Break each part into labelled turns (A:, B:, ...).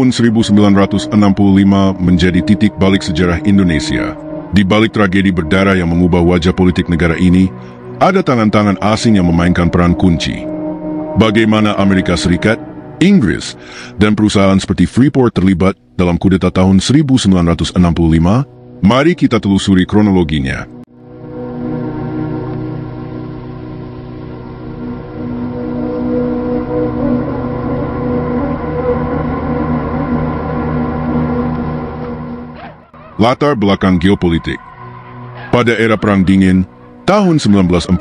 A: Tahun 1965 menjadi titik balik sejarah Indonesia. Di balik tragedi berdarah yang mengubah wajah politik negara ini, ada tangan-tangan asing yang memainkan peran kunci. Bagaimana Amerika Serikat, Inggris, dan perusahaan seperti Freeport terlibat dalam kudeta tahun 1965? Mari kita telusuri kronologinya. Latar belakang geopolitik. Pada era Perang Dingin, tahun 1947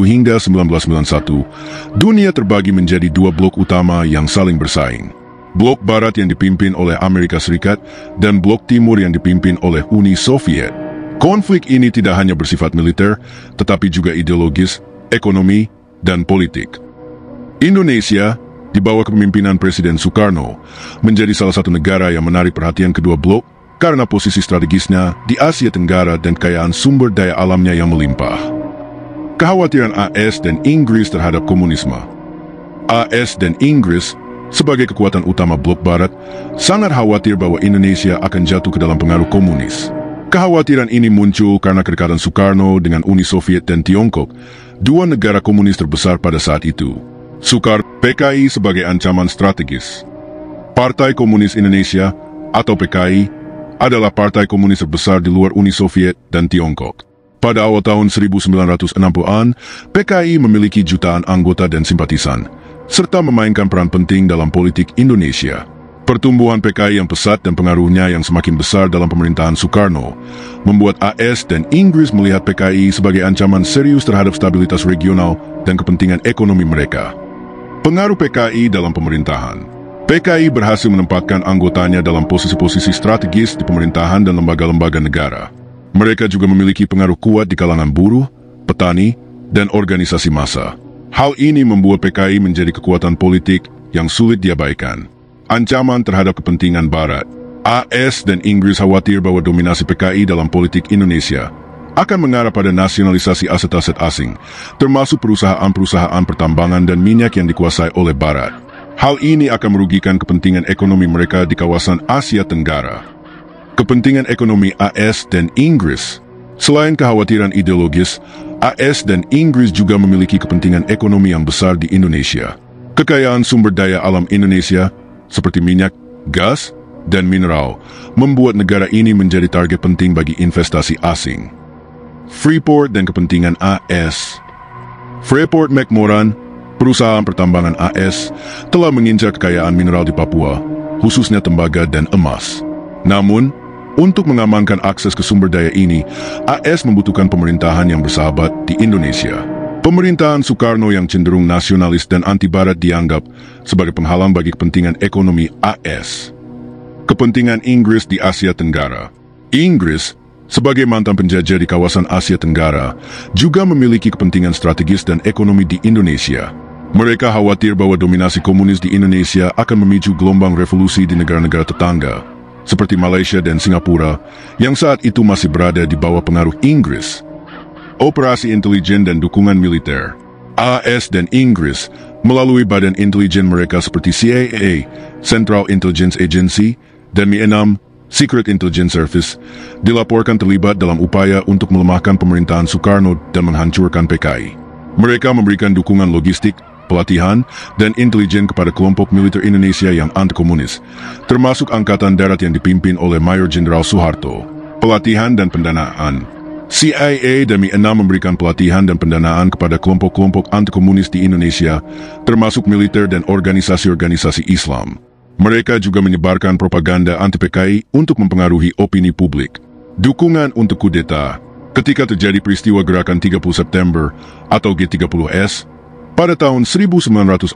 A: hingga 1991, dunia terbagi menjadi dua blok utama yang saling bersaing. Blok Barat yang dipimpin oleh Amerika Serikat dan Blok Timur yang dipimpin oleh Uni Soviet. Konflik ini tidak hanya bersifat militer, tetapi juga ideologis, ekonomi, dan politik. Indonesia, di bawah kepemimpinan Presiden Soekarno, menjadi salah satu negara yang menarik perhatian kedua blok karena posisi strategisnya di Asia Tenggara dan kekayaan sumber daya alamnya yang melimpah. Kekhawatiran AS dan Inggris terhadap komunisme. AS dan Inggris, sebagai kekuatan utama blok Barat, sangat khawatir bahwa Indonesia akan jatuh ke dalam pengaruh komunis. Kekhawatiran ini muncul karena kedekatan Soekarno dengan Uni Soviet dan Tiongkok, dua negara komunis terbesar pada saat itu. Soekarno, PKI sebagai ancaman strategis. Partai Komunis Indonesia, atau PKI, adalah partai komunis terbesar di luar Uni Soviet dan Tiongkok. Pada awal tahun 1960-an, PKI memiliki jutaan anggota dan simpatisan, serta memainkan peran penting dalam politik Indonesia. Pertumbuhan PKI yang pesat dan pengaruhnya yang semakin besar dalam pemerintahan Soekarno, membuat AS dan Inggris melihat PKI sebagai ancaman serius terhadap stabilitas regional dan kepentingan ekonomi mereka. Pengaruh PKI dalam pemerintahan. PKI berhasil menempatkan anggotanya dalam posisi-posisi strategis di pemerintahan dan lembaga-lembaga negara. Mereka juga memiliki pengaruh kuat di kalangan buruh, petani, dan organisasi massa. Hal ini membuat PKI menjadi kekuatan politik yang sulit diabaikan. Ancaman terhadap kepentingan Barat. AS dan Inggris khawatir bahwa dominasi PKI dalam politik Indonesia akan mengarah pada nasionalisasi aset-aset asing, termasuk perusahaan-perusahaan pertambangan dan minyak yang dikuasai oleh Barat. Hal ini akan merugikan kepentingan ekonomi mereka di kawasan Asia Tenggara. Kepentingan ekonomi AS dan Inggris. Selain kekhawatiran ideologis, AS dan Inggris juga memiliki kepentingan ekonomi yang besar di Indonesia. Kekayaan sumber daya alam Indonesia, seperti minyak, gas, dan mineral, membuat negara ini menjadi target penting bagi investasi asing. Freeport dan kepentingan AS. Freeport-McMoran, perusahaan pertambangan AS, telah mengincar kekayaan mineral di Papua, khususnya tembaga dan emas. Namun, untuk mengamankan akses ke sumber daya ini, AS membutuhkan pemerintahan yang bersahabat di Indonesia. Pemerintahan Soekarno yang cenderung nasionalis dan anti-Barat dianggap sebagai penghalang bagi kepentingan ekonomi AS. Kepentingan Inggris di Asia Tenggara. Inggris, sebagai mantan penjajah di kawasan Asia Tenggara, juga memiliki kepentingan strategis dan ekonomi di Indonesia. Mereka khawatir bahwa dominasi komunis di Indonesia akan memicu gelombang revolusi di negara-negara tetangga, seperti Malaysia dan Singapura, yang saat itu masih berada di bawah pengaruh Inggris. Operasi intelijen dan dukungan militer. AS dan Inggris, melalui badan intelijen mereka seperti CIA, Central Intelligence Agency, dan MI6, Secret Intelligence Service, dilaporkan terlibat dalam upaya untuk melemahkan pemerintahan Soekarno dan menghancurkan PKI. Mereka memberikan dukungan logistik, pelatihan, dan intelijen kepada kelompok militer Indonesia yang anti-komunis, termasuk Angkatan Darat yang dipimpin oleh Mayor Jenderal Soeharto. Pelatihan dan pendanaan. CIA dan MI6 memberikan pelatihan dan pendanaan kepada kelompok-kelompok anti-komunis di Indonesia, termasuk militer dan organisasi-organisasi Islam. Mereka juga menyebarkan propaganda anti-PKI untuk mempengaruhi opini publik. Dukungan untuk kudeta. Ketika terjadi peristiwa Gerakan 30 September atau G30S, pada tahun 1965,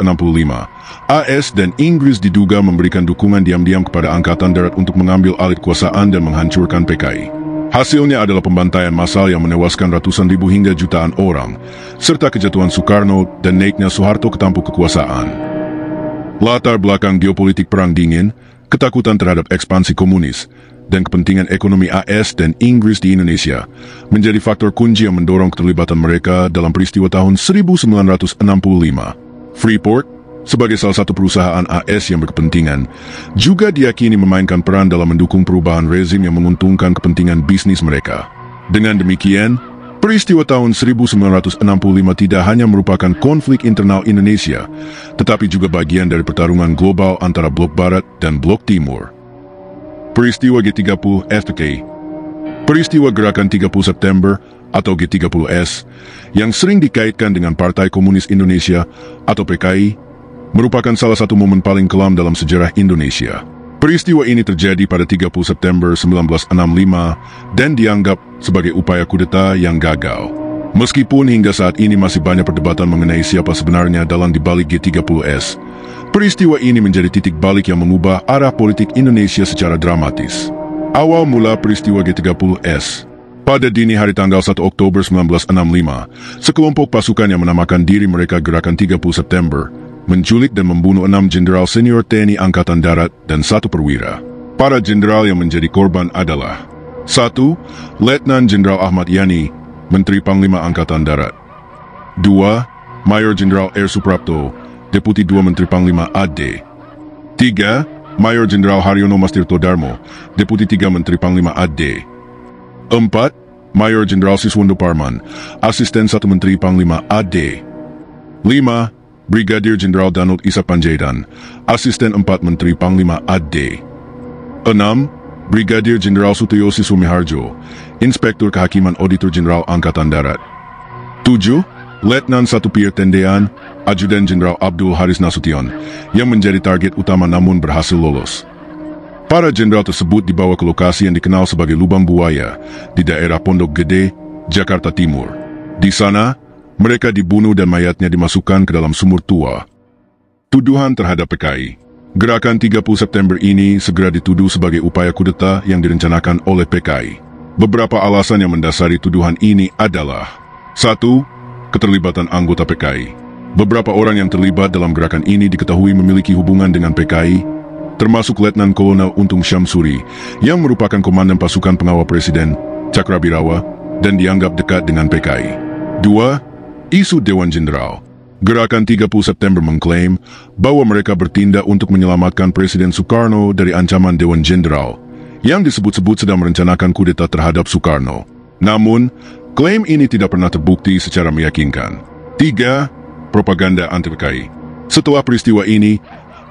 A: AS dan Inggris diduga memberikan dukungan diam-diam kepada Angkatan Darat untuk mengambil alih kekuasaan dan menghancurkan PKI. Hasilnya adalah pembantaian massal yang menewaskan ratusan ribu hingga jutaan orang, serta kejatuhan Soekarno dan naiknya Soeharto ke tampuk kekuasaan. Latar belakang geopolitik Perang Dingin, ketakutan terhadap ekspansi komunis, dan kepentingan ekonomi AS dan Inggris di Indonesia menjadi faktor kunci yang mendorong keterlibatan mereka dalam peristiwa tahun 1965. Freeport, sebagai salah satu perusahaan AS yang berkepentingan, juga diyakini memainkan peran dalam mendukung perubahan rezim yang menguntungkan kepentingan bisnis mereka. Dengan demikian, peristiwa tahun 1965 tidak hanya merupakan konflik internal Indonesia, tetapi juga bagian dari pertarungan global antara Blok Barat dan Blok Timur. Peristiwa G30 FPK. Peristiwa Gerakan 30 September atau G30S yang sering dikaitkan dengan Partai Komunis Indonesia atau PKI merupakan salah satu momen paling kelam dalam sejarah Indonesia. Peristiwa ini terjadi pada 30 September 1965 dan dianggap sebagai upaya kudeta yang gagal. Meskipun hingga saat ini masih banyak perdebatan mengenai siapa sebenarnya dalang dibalik G30S, peristiwa ini menjadi titik balik yang mengubah arah politik Indonesia secara dramatis. Awal mula peristiwa G30S. Pada dini hari tanggal 1 Oktober 1965, sekelompok pasukan yang menamakan diri mereka Gerakan 30 September menculik dan membunuh 6 jenderal senior TNI Angkatan Darat dan 1 perwira. Para jenderal yang menjadi korban adalah 1. Letnan Jenderal Ahmad Yani, Menteri Panglima Angkatan Darat. 2. Mayor Jenderal R. Suprapto, Deputi 2 Menteri Panglima AD. 3. Mayor Jenderal Haryono Mastirto Darmo, Deputi 3 Menteri Panglima AD. 4. Mayor Jenderal Siswondo Parman, Asisten 1 Menteri Panglima AD. 5. Brigadir Jenderal Danut Isa Panjaitan, Asisten 4 Menteri Panglima AD. 6. Brigadir Jenderal Sutoyosi Sumiharjo, Inspektur Kehakiman Auditor Jenderal Angkatan Darat. 7. Letnan 1 Pierre Tendean, Ajudan Jenderal Abdul Haris Nasution, yang menjadi target utama namun berhasil lolos. Para jenderal tersebut dibawa ke lokasi yang dikenal sebagai Lubang Buaya di daerah Pondok Gede, Jakarta Timur. Di sana, mereka dibunuh dan mayatnya dimasukkan ke dalam sumur tua. Tuduhan terhadap PKI. Gerakan 30 September ini segera dituduh sebagai upaya kudeta yang direncanakan oleh PKI. Beberapa alasan yang mendasari tuduhan ini adalah 1. Keterlibatan anggota PKI. Beberapa orang yang terlibat dalam gerakan ini diketahui memiliki hubungan dengan PKI, termasuk Letnan Kolonel Untung Syamsuri, yang merupakan komandan pasukan pengawal Presiden, Cakrabirawa, dan dianggap dekat dengan PKI. 2. Isu Dewan Jenderal. Gerakan 30 September mengklaim bahwa mereka bertindak untuk menyelamatkan Presiden Soekarno dari ancaman Dewan Jenderal, yang disebut-sebut sedang merencanakan kudeta terhadap Soekarno. Namun, klaim ini tidak pernah terbukti secara meyakinkan. 3. Propaganda anti-PKI. Setelah peristiwa ini,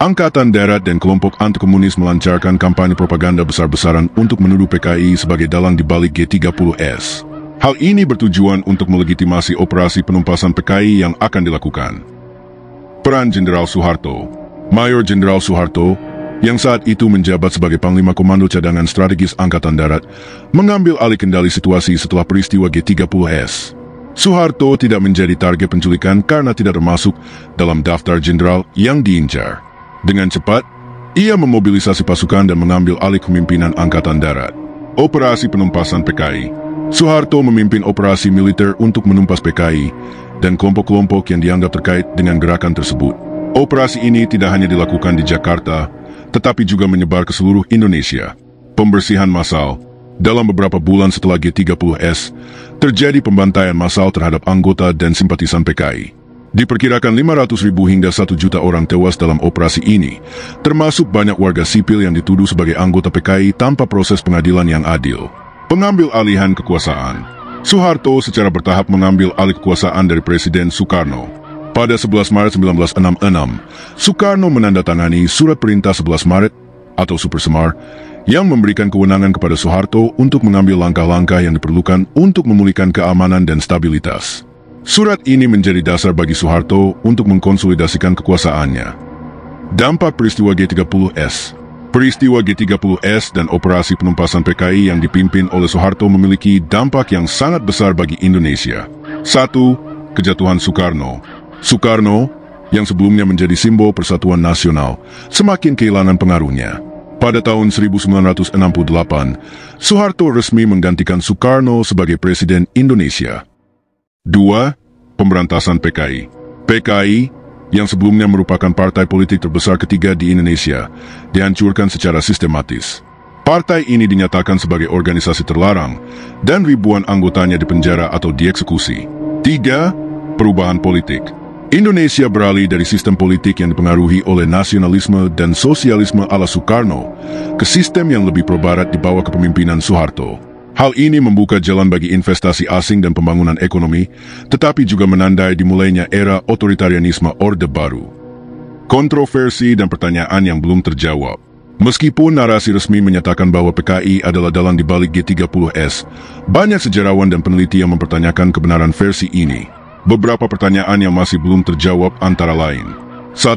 A: Angkatan Darat dan kelompok anti-komunis melancarkan kampanye propaganda besar-besaran untuk menuduh PKI sebagai dalang di balik G30S. Hal ini bertujuan untuk melegitimasi operasi penumpasan PKI yang akan dilakukan. Peran Jenderal Soeharto. Mayor Jenderal Soeharto, yang saat itu menjabat sebagai Panglima Komando Cadangan Strategis Angkatan Darat, mengambil alih kendali situasi setelah peristiwa G30S. Soeharto tidak menjadi target penculikan karena tidak termasuk dalam daftar jenderal yang diincar. Dengan cepat, ia memobilisasi pasukan dan mengambil alih kepemimpinan Angkatan Darat. Operasi penumpasan PKI. Soeharto memimpin operasi militer untuk menumpas PKI dan kelompok-kelompok yang dianggap terkait dengan gerakan tersebut. Operasi ini tidak hanya dilakukan di Jakarta, tetapi juga menyebar ke seluruh Indonesia. Pembersihan massal. Dalam beberapa bulan setelah G30S, terjadi pembantaian massal terhadap anggota dan simpatisan PKI. Diperkirakan 500.000 hingga 1 juta orang tewas dalam operasi ini, termasuk banyak warga sipil yang dituduh sebagai anggota PKI tanpa proses pengadilan yang adil. Pengambil alihan kekuasaan. Soeharto secara bertahap mengambil alih kekuasaan dari Presiden Soekarno. Pada 11 Maret 1966, Soekarno menandatangani Surat Perintah 11 Maret atau Supersemar yang memberikan kewenangan kepada Soeharto untuk mengambil langkah-langkah yang diperlukan untuk memulihkan keamanan dan stabilitas. Surat ini menjadi dasar bagi Soeharto untuk mengkonsolidasikan kekuasaannya. Dampak peristiwa G30S. Peristiwa G30S dan operasi penumpasan PKI yang dipimpin oleh Soeharto memiliki dampak yang sangat besar bagi Indonesia. 1. Kejatuhan Soekarno. Soekarno, yang sebelumnya menjadi simbol persatuan nasional, semakin kehilangan pengaruhnya. Pada tahun 1968, Soeharto resmi menggantikan Soekarno sebagai Presiden Indonesia. 2. Pemberantasan PKI. PKI, yang sebelumnya merupakan partai politik terbesar ketiga di Indonesia, dihancurkan secara sistematis. Partai ini dinyatakan sebagai organisasi terlarang, dan ribuan anggotanya dipenjara atau dieksekusi. 3. Perubahan politik. Indonesia beralih dari sistem politik yang dipengaruhi oleh nasionalisme dan sosialisme ala Soekarno ke sistem yang lebih pro-barat di bawah kepemimpinan Soeharto. Hal ini membuka jalan bagi investasi asing dan pembangunan ekonomi, tetapi juga menandai dimulainya era otoritarianisme Orde Baru. Kontroversi dan pertanyaan yang belum terjawab. Meskipun narasi resmi menyatakan bahwa PKI adalah dalang di balik G30S, banyak sejarawan dan peneliti yang mempertanyakan kebenaran versi ini. Beberapa pertanyaan yang masih belum terjawab antara lain. 1.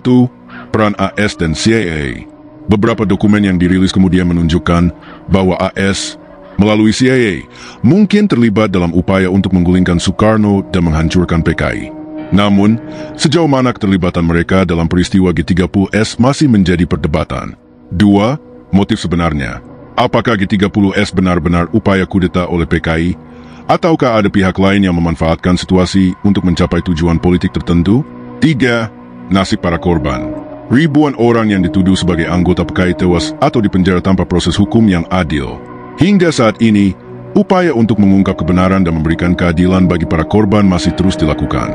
A: Peran AS dan CIA. Beberapa dokumen yang dirilis kemudian menunjukkan bahwa AS melalui CIA mungkin terlibat dalam upaya untuk menggulingkan Soekarno dan menghancurkan PKI. Namun, sejauh mana keterlibatan mereka dalam peristiwa G30S masih menjadi perdebatan. 2. Motif sebenarnya. Apakah G30S benar-benar upaya kudeta oleh PKI? Ataukah ada pihak lain yang memanfaatkan situasi untuk mencapai tujuan politik tertentu? 3. Nasib para korban. Ribuan orang yang dituduh sebagai anggota PKI tewas atau dipenjara tanpa proses hukum yang adil. Hingga saat ini, upaya untuk mengungkap kebenaran dan memberikan keadilan bagi para korban masih terus dilakukan.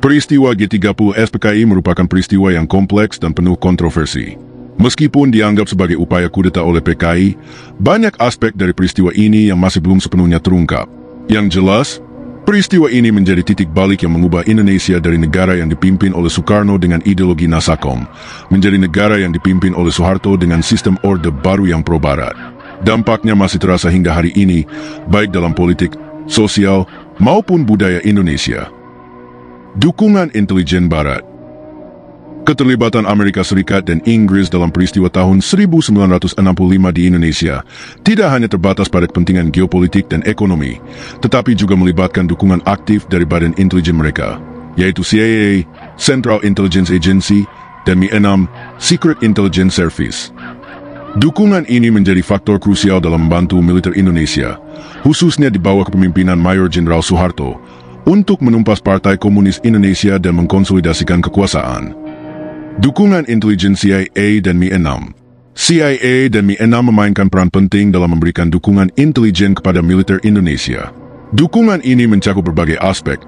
A: Peristiwa G30S PKI merupakan peristiwa yang kompleks dan penuh kontroversi. Meskipun dianggap sebagai upaya kudeta oleh PKI, banyak aspek dari peristiwa ini yang masih belum sepenuhnya terungkap. Yang jelas, peristiwa ini menjadi titik balik yang mengubah Indonesia dari negara yang dipimpin oleh Soekarno dengan ideologi Nasakom, menjadi negara yang dipimpin oleh Soeharto dengan sistem Orde Baru yang pro-barat. Dampaknya masih terasa hingga hari ini, baik dalam politik, sosial, maupun budaya Indonesia. Dukungan intelijen Barat. Keterlibatan Amerika Serikat dan Inggris dalam peristiwa tahun 1965 di Indonesia tidak hanya terbatas pada kepentingan geopolitik dan ekonomi, tetapi juga melibatkan dukungan aktif dari badan intelijen mereka, yaitu CIA, Central Intelligence Agency, dan Mi-6, Secret Intelligence Service. Dukungan ini menjadi faktor krusial dalam membantu militer Indonesia, khususnya di bawah kepemimpinan Mayor Jenderal Soeharto, untuk menumpas Partai Komunis Indonesia dan mengkonsolidasikan kekuasaan. Dukungan intelijen CIA dan Mi-6. CIA dan Mi-6 memainkan peran penting dalam memberikan dukungan intelijen kepada militer Indonesia. Dukungan ini mencakup berbagai aspek,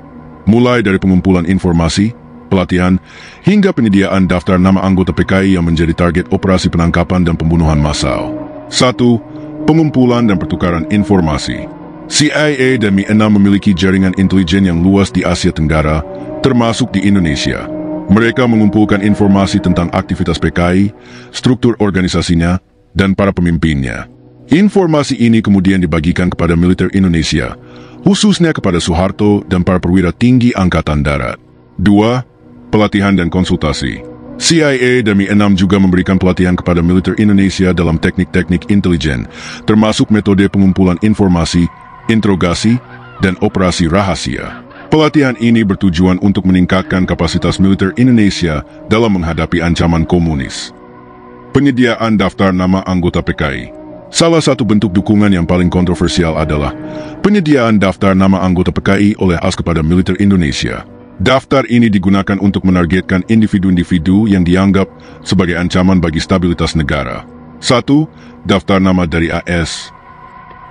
A: mulai dari pengumpulan informasi, pelatihan, hingga penyediaan daftar nama anggota PKI yang menjadi target operasi penangkapan dan pembunuhan massal. 1. Pengumpulan dan pertukaran informasi. CIA dan Mi-6 memiliki jaringan intelijen yang luas di Asia Tenggara, termasuk di Indonesia. Mereka mengumpulkan informasi tentang aktivitas PKI, struktur organisasinya, dan para pemimpinnya. Informasi ini kemudian dibagikan kepada militer Indonesia, khususnya kepada Soeharto dan para perwira tinggi Angkatan Darat. 2. Pelatihan dan konsultasi. CIA dan Mi-6 juga memberikan pelatihan kepada militer Indonesia dalam teknik-teknik intelijen, termasuk metode pengumpulan informasi, interogasi, dan operasi rahasia. Pelatihan ini bertujuan untuk meningkatkan kapasitas militer Indonesia dalam menghadapi ancaman komunis. Penyediaan daftar nama anggota PKI. Salah satu bentuk dukungan yang paling kontroversial adalah penyediaan daftar nama anggota PKI oleh AS kepada militer Indonesia. Daftar ini digunakan untuk menargetkan individu-individu yang dianggap sebagai ancaman bagi stabilitas negara. 1. Daftar nama dari AS.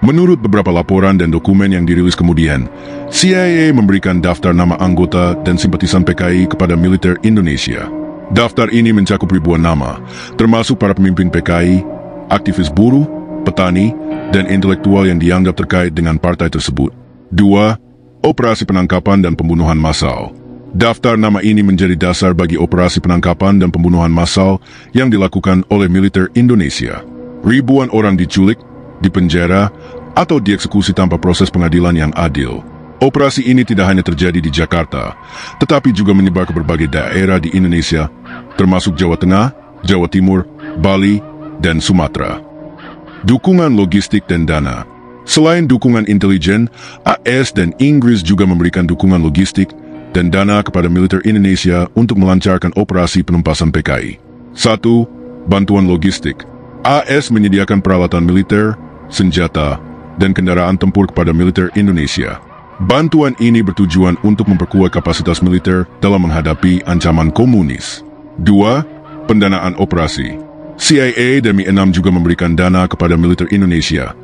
A: Menurut beberapa laporan dan dokumen yang dirilis kemudian, CIA memberikan daftar nama anggota dan simpatisan PKI kepada militer Indonesia. Daftar ini mencakup ribuan nama, termasuk para pemimpin PKI, aktivis buruh, petani, dan intelektual yang dianggap terkait dengan partai tersebut. 2. Operasi penangkapan dan pembunuhan massal. Daftar nama ini menjadi dasar bagi operasi penangkapan dan pembunuhan massal yang dilakukan oleh militer Indonesia. Ribuan orang diculik, dipenjara, atau dieksekusi tanpa proses pengadilan yang adil. Operasi ini tidak hanya terjadi di Jakarta, tetapi juga menyebar ke berbagai daerah di Indonesia, termasuk Jawa Tengah, Jawa Timur, Bali, dan Sumatera. Dukungan logistik dan dana. Selain dukungan intelijen, AS dan Inggris juga memberikan dukungan logistik dan dana kepada militer Indonesia untuk melancarkan operasi penumpasan PKI. 1. Bantuan logistik. AS menyediakan peralatan militer, senjata, dan kendaraan tempur kepada militer Indonesia. Bantuan ini bertujuan untuk memperkuat kapasitas militer dalam menghadapi ancaman komunis. 2. Pendanaan operasi. CIA dan Mi-6 juga memberikan dana kepada militer Indonesia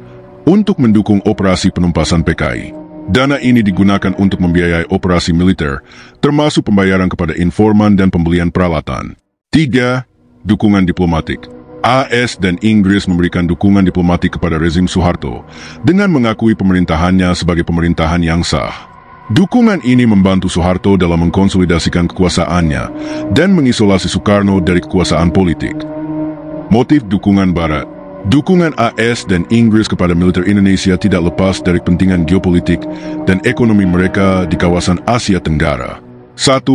A: untuk mendukung operasi penumpasan PKI. Dana ini digunakan untuk membiayai operasi militer, termasuk pembayaran kepada informan dan pembelian peralatan. 3. Dukungan diplomatik. AS dan Inggris memberikan dukungan diplomatik kepada rezim Suharto dengan mengakui pemerintahannya sebagai pemerintahan yang sah. Dukungan ini membantu Suharto dalam mengkonsolidasikan kekuasaannya dan mengisolasi Soekarno dari kekuasaan politik. Motif dukungan Barat. Dukungan AS dan Inggris kepada militer Indonesia tidak lepas dari kepentingan geopolitik dan ekonomi mereka di kawasan Asia Tenggara. 1.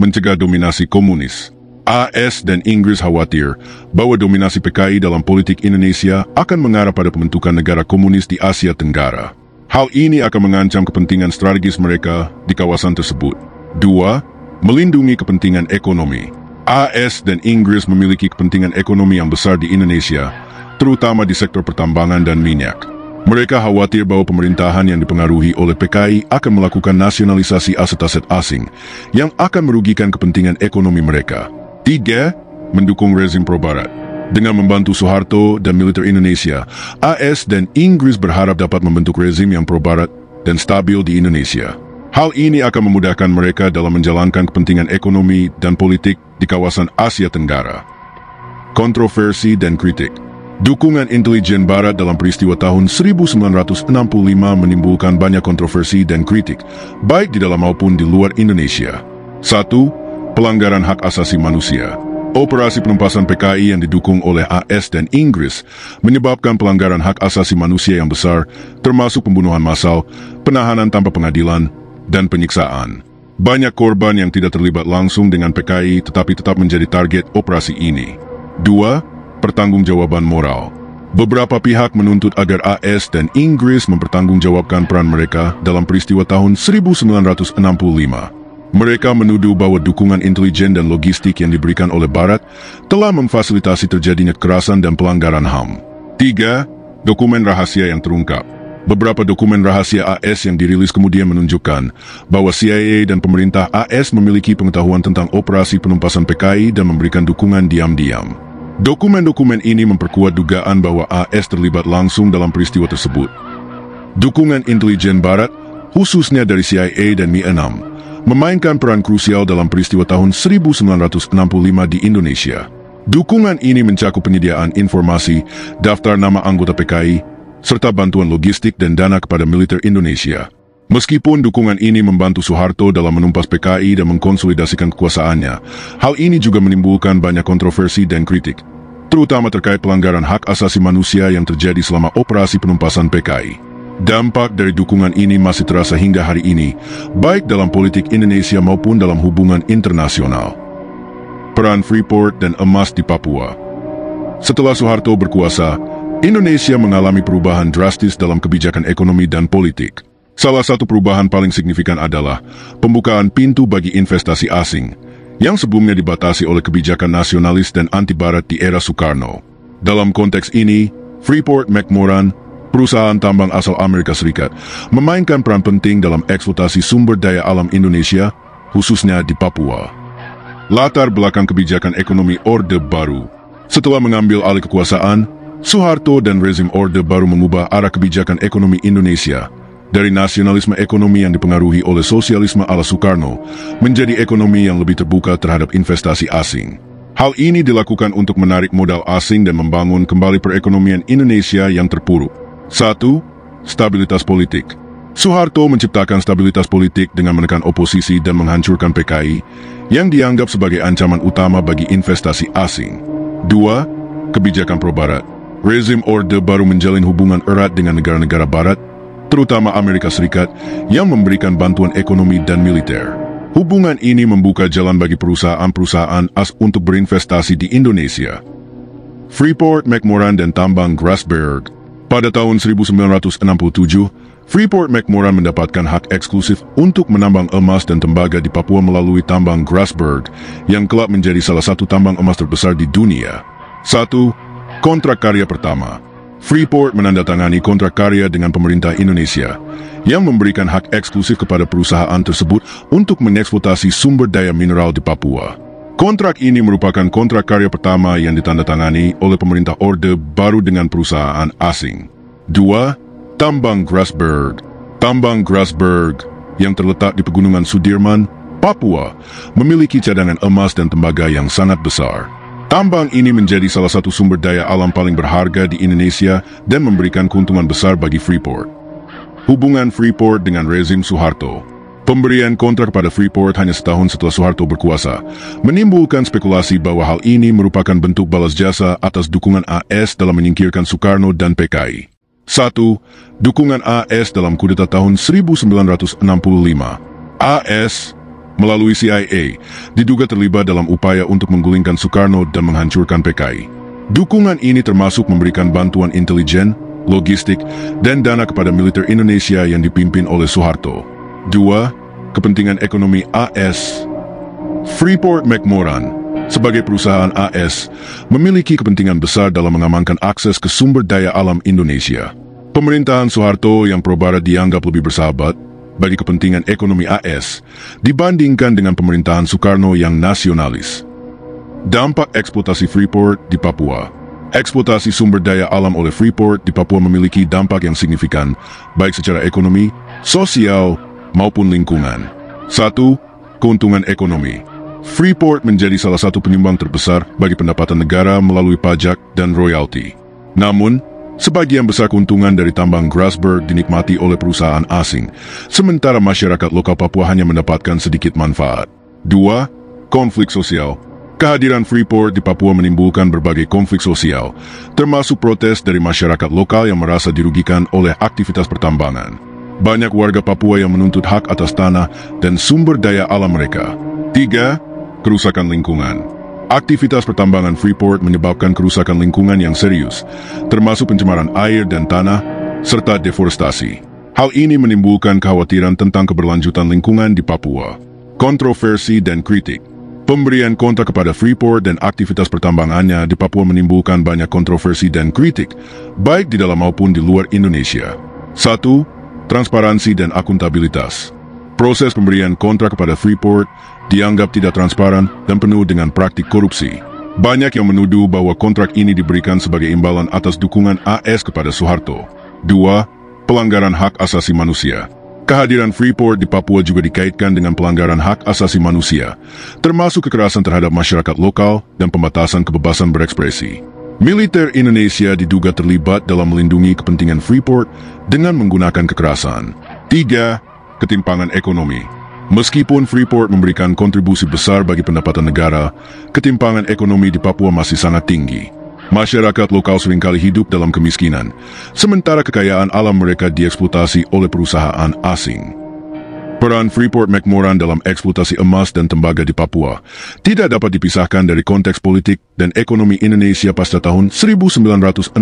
A: Mencegah dominasi komunis. AS dan Inggris khawatir bahwa dominasi PKI dalam politik Indonesia akan mengarah pada pembentukan negara komunis di Asia Tenggara. Hal ini akan mengancam kepentingan strategis mereka di kawasan tersebut. 2. Melindungi kepentingan ekonomi. AS dan Inggris memiliki kepentingan ekonomi yang besar di Indonesia, terutama di sektor pertambangan dan minyak. Mereka khawatir bahwa pemerintahan yang dipengaruhi oleh PKI akan melakukan nasionalisasi aset-aset asing yang akan merugikan kepentingan ekonomi mereka. 3. Mendukung rezim pro-Barat. Dengan membantu Soeharto dan militer Indonesia, AS dan Inggris berharap dapat membentuk rezim yang pro-Barat dan stabil di Indonesia. Hal ini akan memudahkan mereka dalam menjalankan kepentingan ekonomi dan politik di kawasan Asia Tenggara. Kontroversi dan kritik. Dukungan intelijen Barat dalam peristiwa tahun 1965 menimbulkan banyak kontroversi dan kritik, baik di dalam maupun di luar Indonesia. 1. Pelanggaran hak asasi manusia. Operasi penumpasan PKI yang didukung oleh AS dan Inggris menyebabkan pelanggaran hak asasi manusia yang besar, termasuk pembunuhan massal, penahanan tanpa pengadilan, dan penyiksaan. Banyak korban yang tidak terlibat langsung dengan PKI tetapi tetap menjadi target operasi ini. 2. Pertanggungjawaban moral. Beberapa pihak menuntut agar AS dan Inggris mempertanggungjawabkan peran mereka dalam peristiwa tahun 1965. Mereka menuduh bahwa dukungan intelijen dan logistik yang diberikan oleh Barat telah memfasilitasi terjadinya kekerasan dan pelanggaran HAM. 3. Dokumen rahasia yang terungkap. Beberapa dokumen rahasia AS yang dirilis kemudian menunjukkan bahwa CIA dan pemerintah AS memiliki pengetahuan tentang operasi penumpasan PKI dan memberikan dukungan diam-diam. Dokumen-dokumen ini memperkuat dugaan bahwa AS terlibat langsung dalam peristiwa tersebut. Dukungan intelijen Barat, khususnya dari CIA dan Mi-6, memainkan peran krusial dalam peristiwa tahun 1965 di Indonesia. Dukungan ini mencakup penyediaan informasi, daftar nama anggota PKI, serta bantuan logistik dan dana kepada militer Indonesia. Meskipun dukungan ini membantu Soeharto dalam menumpas PKI dan mengkonsolidasikan kekuasaannya, hal ini juga menimbulkan banyak kontroversi dan kritik, terutama terkait pelanggaran hak asasi manusia yang terjadi selama operasi penumpasan PKI. Dampak dari dukungan ini masih terasa hingga hari ini, baik dalam politik Indonesia maupun dalam hubungan internasional. Peran Freeport dan emas di Papua. Setelah Soeharto berkuasa, Indonesia mengalami perubahan drastis dalam kebijakan ekonomi dan politik. Salah satu perubahan paling signifikan adalah pembukaan pintu bagi investasi asing, yang sebelumnya dibatasi oleh kebijakan nasionalis dan anti-Barat di era Soekarno. Dalam konteks ini, Freeport-McMoran, perusahaan tambang asal Amerika Serikat, memainkan peran penting dalam eksploitasi sumber daya alam Indonesia, khususnya di Papua. Latar belakang kebijakan ekonomi Orde Baru. Setelah mengambil alih kekuasaan, Soeharto dan rezim Orde Baru mengubah arah kebijakan ekonomi Indonesia dari nasionalisme ekonomi yang dipengaruhi oleh sosialisme ala Soekarno menjadi ekonomi yang lebih terbuka terhadap investasi asing. Hal ini dilakukan untuk menarik modal asing dan membangun kembali perekonomian Indonesia yang terpuruk. 1. Stabilitas politik. Soeharto menciptakan stabilitas politik dengan menekan oposisi dan menghancurkan PKI yang dianggap sebagai ancaman utama bagi investasi asing. 2. Kebijakan pro-Barat. Rezim Orde Baru menjalin hubungan erat dengan negara-negara Barat, terutama Amerika Serikat, yang memberikan bantuan ekonomi dan militer. Hubungan ini membuka jalan bagi perusahaan-perusahaan as untuk berinvestasi di Indonesia. Freeport-McMoran dan tambang Grasberg. Pada tahun 1967, Freeport-McMoran mendapatkan hak eksklusif untuk menambang emas dan tembaga di Papua melalui tambang Grasberg, yang kelak menjadi salah satu tambang emas terbesar di dunia. 1. Kontrak karya pertama. Freeport menandatangani kontrak karya dengan pemerintah Indonesia, yang memberikan hak eksklusif kepada perusahaan tersebut untuk mengeksploitasi sumber daya mineral di Papua. Kontrak ini merupakan kontrak karya pertama yang ditandatangani oleh pemerintah Orde Baru dengan perusahaan asing. 2. Tambang Grasberg. Tambang Grasberg yang terletak di Pegunungan Sudirman, Papua, memiliki cadangan emas dan tembaga yang sangat besar. Tambang ini menjadi salah satu sumber daya alam paling berharga di Indonesia dan memberikan keuntungan besar bagi Freeport. Hubungan Freeport dengan rezim Soeharto. Pemberian kontrak pada Freeport hanya setahun setelah Soeharto berkuasa, menimbulkan spekulasi bahwa hal ini merupakan bentuk balas jasa atas dukungan AS dalam menyingkirkan Soekarno dan PKI. 1. Dukungan AS dalam kudeta tahun 1965. AS, melalui CIA, diduga terlibat dalam upaya untuk menggulingkan Soekarno dan menghancurkan PKI. Dukungan ini termasuk memberikan bantuan intelijen, logistik, dan dana kepada militer Indonesia yang dipimpin oleh Soeharto. 2. Kepentingan ekonomi AS. Freeport-McMoran, sebagai perusahaan AS, memiliki kepentingan besar dalam mengamankan akses ke sumber daya alam Indonesia. Pemerintahan Soeharto yang pro-barat dianggap lebih bersahabat bagi kepentingan ekonomi AS dibandingkan dengan pemerintahan Soekarno yang nasionalis. Dampak eksploitasi Freeport di Papua. Eksploitasi sumber daya alam oleh Freeport di Papua memiliki dampak yang signifikan, baik secara ekonomi, sosial, maupun lingkungan. 1. Keuntungan ekonomi. Freeport menjadi salah satu penyumbang terbesar bagi pendapatan negara melalui pajak dan royalti. Namun, sebagian besar keuntungan dari tambang Grasberg dinikmati oleh perusahaan asing, sementara masyarakat lokal Papua hanya mendapatkan sedikit manfaat. 2. Konflik sosial. Kehadiran Freeport di Papua menimbulkan berbagai konflik sosial, termasuk protes dari masyarakat lokal yang merasa dirugikan oleh aktivitas pertambangan. Banyak warga Papua yang menuntut hak atas tanah dan sumber daya alam mereka. 3. Kerusakan lingkungan. Aktivitas pertambangan Freeport menyebabkan kerusakan lingkungan yang serius, termasuk pencemaran air dan tanah, serta deforestasi. Hal ini menimbulkan kekhawatiran tentang keberlanjutan lingkungan di Papua. Kontroversi dan kritik. Pemberian kontrak kepada Freeport dan aktivitas pertambangannya di Papua menimbulkan banyak kontroversi dan kritik, baik di dalam maupun di luar Indonesia. 1. Transparansi dan akuntabilitas. Proses pemberian kontrak kepada Freeport dianggap tidak transparan dan penuh dengan praktik korupsi. Banyak yang menuduh bahwa kontrak ini diberikan sebagai imbalan atas dukungan AS kepada Soeharto. 2. Pelanggaran hak asasi manusia. Kehadiran Freeport di Papua juga dikaitkan dengan pelanggaran hak asasi manusia, termasuk kekerasan terhadap masyarakat lokal dan pembatasan kebebasan berekspresi. Militer Indonesia diduga terlibat dalam melindungi kepentingan Freeport dengan menggunakan kekerasan. 3. Ketimpangan ekonomi. Meskipun Freeport memberikan kontribusi besar bagi pendapatan negara, ketimpangan ekonomi di Papua masih sangat tinggi. Masyarakat lokal seringkali hidup dalam kemiskinan, sementara kekayaan alam mereka dieksploitasi oleh perusahaan asing. Peran Freeport-McMoran dalam eksploitasi emas dan tembaga di Papua tidak dapat dipisahkan dari konteks politik dan ekonomi Indonesia pasca tahun 1965.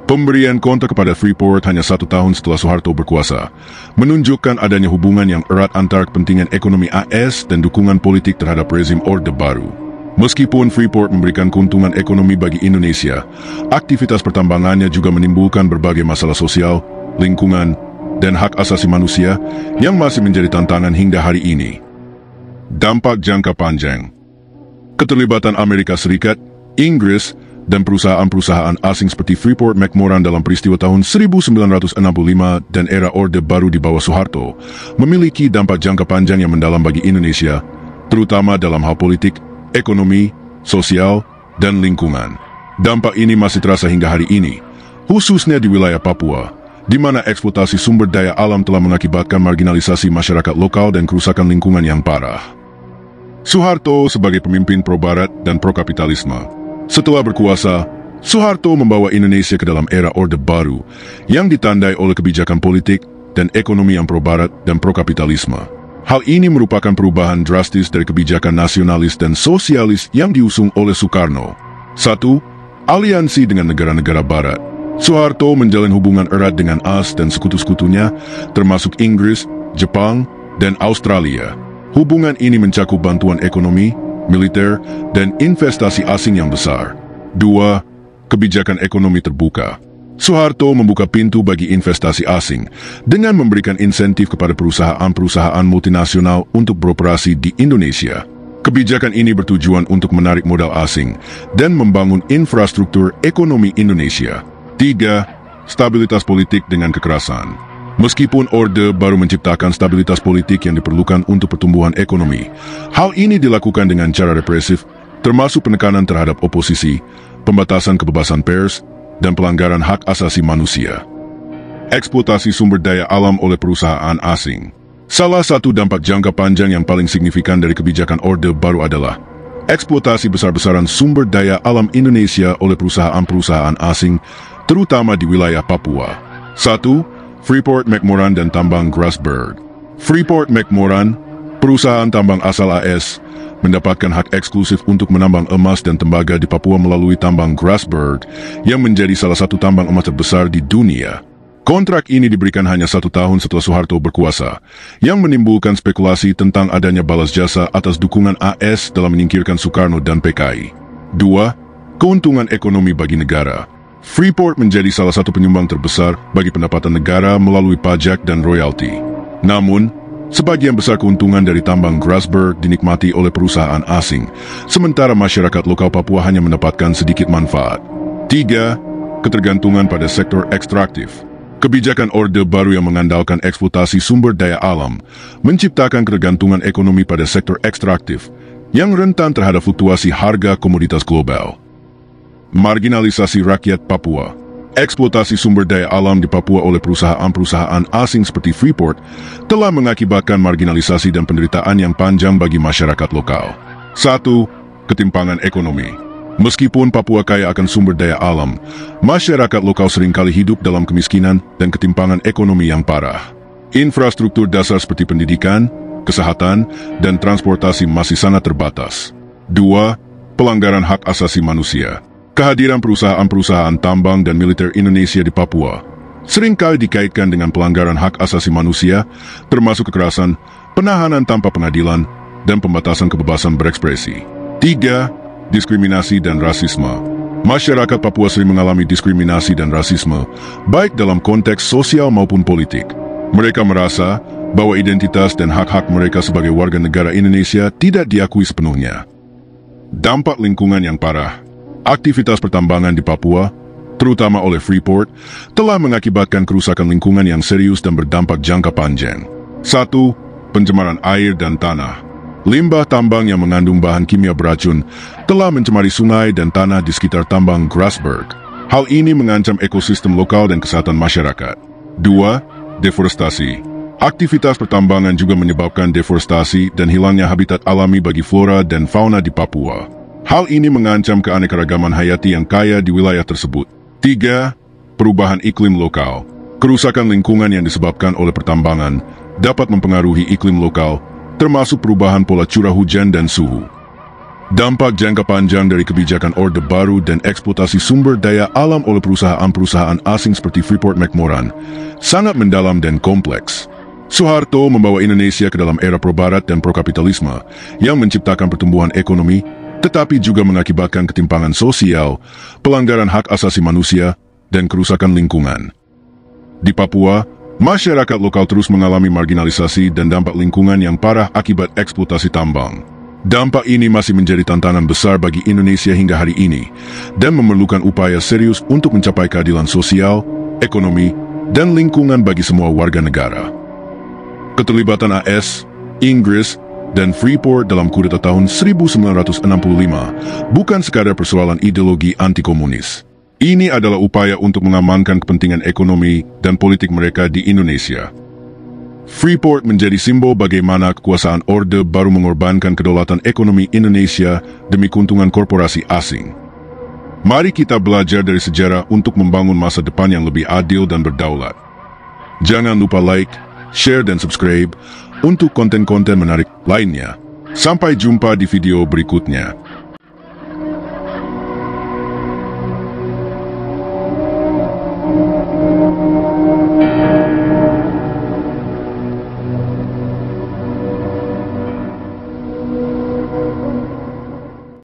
A: Pemberian kontrak kepada Freeport hanya 1 tahun setelah Soeharto berkuasa, menunjukkan adanya hubungan yang erat antara kepentingan ekonomi AS dan dukungan politik terhadap rezim Orde Baru. Meskipun Freeport memberikan keuntungan ekonomi bagi Indonesia, aktivitas pertambangannya juga menimbulkan berbagai masalah sosial, lingkungan, dan hak asasi manusia yang masih menjadi tantangan hingga hari ini. Dampak jangka panjang. Keterlibatan Amerika Serikat, Inggris, dan perusahaan-perusahaan asing seperti Freeport-McMoran dalam peristiwa tahun 1965 dan era Orde Baru di bawah Soeharto memiliki dampak jangka panjang yang mendalam bagi Indonesia, terutama dalam hal politik, ekonomi, sosial, dan lingkungan. Dampak ini masih terasa hingga hari ini, khususnya di wilayah Papua, di mana eksploitasi sumber daya alam telah mengakibatkan marginalisasi masyarakat lokal dan kerusakan lingkungan yang parah. Soeharto sebagai pemimpin pro-barat dan pro-kapitalisme. Setelah berkuasa, Soeharto membawa Indonesia ke dalam era Orde Baru yang ditandai oleh kebijakan politik dan ekonomi yang pro-barat dan pro-kapitalisme. Hal ini merupakan perubahan drastis dari kebijakan nasionalis dan sosialis yang diusung oleh Soekarno. 1. Aliansi dengan negara-negara barat. Soeharto menjalin hubungan erat dengan AS dan sekutu-sekutunya, termasuk Inggris, Jepang, dan Australia. Hubungan ini mencakup bantuan ekonomi, militer, dan investasi asing yang besar. 2. Kebijakan ekonomi terbuka. Soeharto membuka pintu bagi investasi asing dengan memberikan insentif kepada perusahaan-perusahaan multinasional untuk beroperasi di Indonesia. Kebijakan ini bertujuan untuk menarik modal asing dan membangun infrastruktur ekonomi Indonesia. 3. Stabilitas politik dengan kekerasan. Meskipun Orde Baru menciptakan stabilitas politik yang diperlukan untuk pertumbuhan ekonomi, hal ini dilakukan dengan cara represif, termasuk penekanan terhadap oposisi, pembatasan kebebasan pers, dan pelanggaran hak asasi manusia. Eksploitasi sumber daya alam oleh perusahaan asing. Salah satu dampak jangka panjang yang paling signifikan dari kebijakan Orde Baru adalah eksploitasi besar-besaran sumber daya alam Indonesia oleh perusahaan-perusahaan asing, terutama di wilayah Papua. 1. Freeport-McMoran dan tambang Grasberg. Freeport-McMoran, perusahaan tambang asal AS, mendapatkan hak eksklusif untuk menambang emas dan tembaga di Papua melalui tambang Grasberg, yang menjadi salah satu tambang emas terbesar di dunia. Kontrak ini diberikan hanya 1 tahun setelah Soeharto berkuasa, yang menimbulkan spekulasi tentang adanya balas jasa atas dukungan AS dalam menyingkirkan Soekarno dan PKI. 2. Keuntungan ekonomi bagi negara. Freeport menjadi salah satu penyumbang terbesar bagi pendapatan negara melalui pajak dan royalti. Namun, sebagian besar keuntungan dari tambang Grasberg dinikmati oleh perusahaan asing, sementara masyarakat lokal Papua hanya mendapatkan sedikit manfaat. 3. Ketergantungan pada sektor ekstraktif. Kebijakan Orde Baru yang mengandalkan eksploitasi sumber daya alam menciptakan ketergantungan ekonomi pada sektor ekstraktif yang rentan terhadap fluktuasi harga komoditas global. Marginalisasi rakyat Papua. Eksploitasi sumber daya alam di Papua oleh perusahaan-perusahaan asing seperti Freeport telah mengakibatkan marginalisasi dan penderitaan yang panjang bagi masyarakat lokal. 1. Ketimpangan ekonomi. Meskipun Papua kaya akan sumber daya alam, masyarakat lokal seringkali hidup dalam kemiskinan dan ketimpangan ekonomi yang parah. Infrastruktur dasar seperti pendidikan, kesehatan, dan transportasi masih sangat terbatas. 2. Pelanggaran hak asasi manusia. Kehadiran perusahaan-perusahaan tambang dan militer Indonesia di Papua seringkali dikaitkan dengan pelanggaran hak asasi manusia, termasuk kekerasan, penahanan tanpa pengadilan, dan pembatasan kebebasan berekspresi. 3. Diskriminasi dan rasisme. Masyarakat Papua sering mengalami diskriminasi dan rasisme, baik dalam konteks sosial maupun politik. Mereka merasa bahwa identitas dan hak-hak mereka sebagai warga negara Indonesia tidak diakui sepenuhnya. Dampak lingkungan yang parah. Aktivitas pertambangan di Papua, terutama oleh Freeport, telah mengakibatkan kerusakan lingkungan yang serius dan berdampak jangka panjang. 1. Pencemaran air dan tanah. Limbah tambang yang mengandung bahan kimia beracun telah mencemari sungai dan tanah di sekitar tambang Grasberg. Hal ini mengancam ekosistem lokal dan kesehatan masyarakat. 2. Deforestasi. Aktivitas pertambangan juga menyebabkan deforestasi dan hilangnya habitat alami bagi flora dan fauna di Papua. Hal ini mengancam keanekaragaman hayati yang kaya di wilayah tersebut. 3. Perubahan iklim lokal. Kerusakan lingkungan yang disebabkan oleh pertambangan dapat mempengaruhi iklim lokal, termasuk perubahan pola curah hujan dan suhu. Dampak jangka panjang dari kebijakan Orde Baru dan eksploitasi sumber daya alam oleh perusahaan-perusahaan asing seperti Freeport-McMoran sangat mendalam dan kompleks. Soeharto membawa Indonesia ke dalam era pro-barat dan pro-kapitalisme yang menciptakan pertumbuhan ekonomi, tetapi juga mengakibatkan ketimpangan sosial, pelanggaran hak asasi manusia, dan kerusakan lingkungan. Di Papua, masyarakat lokal terus mengalami marginalisasi dan dampak lingkungan yang parah akibat eksploitasi tambang. Dampak ini masih menjadi tantangan besar bagi Indonesia hingga hari ini, dan memerlukan upaya serius untuk mencapai keadilan sosial, ekonomi, dan lingkungan bagi semua warga negara. Keterlibatan AS, Inggris, dan Freeport dalam kudeta tahun 1965 bukan sekadar persoalan ideologi anti-komunis. Ini adalah upaya untuk mengamankan kepentingan ekonomi dan politik mereka di Indonesia. Freeport menjadi simbol bagaimana kekuasaan Orde Baru mengorbankan kedaulatan ekonomi Indonesia demi keuntungan korporasi asing. Mari kita belajar dari sejarah untuk membangun masa depan yang lebih adil dan berdaulat. Jangan lupa like, share, dan subscribe untuk konten-konten menarik lainnya. Sampai jumpa di video berikutnya.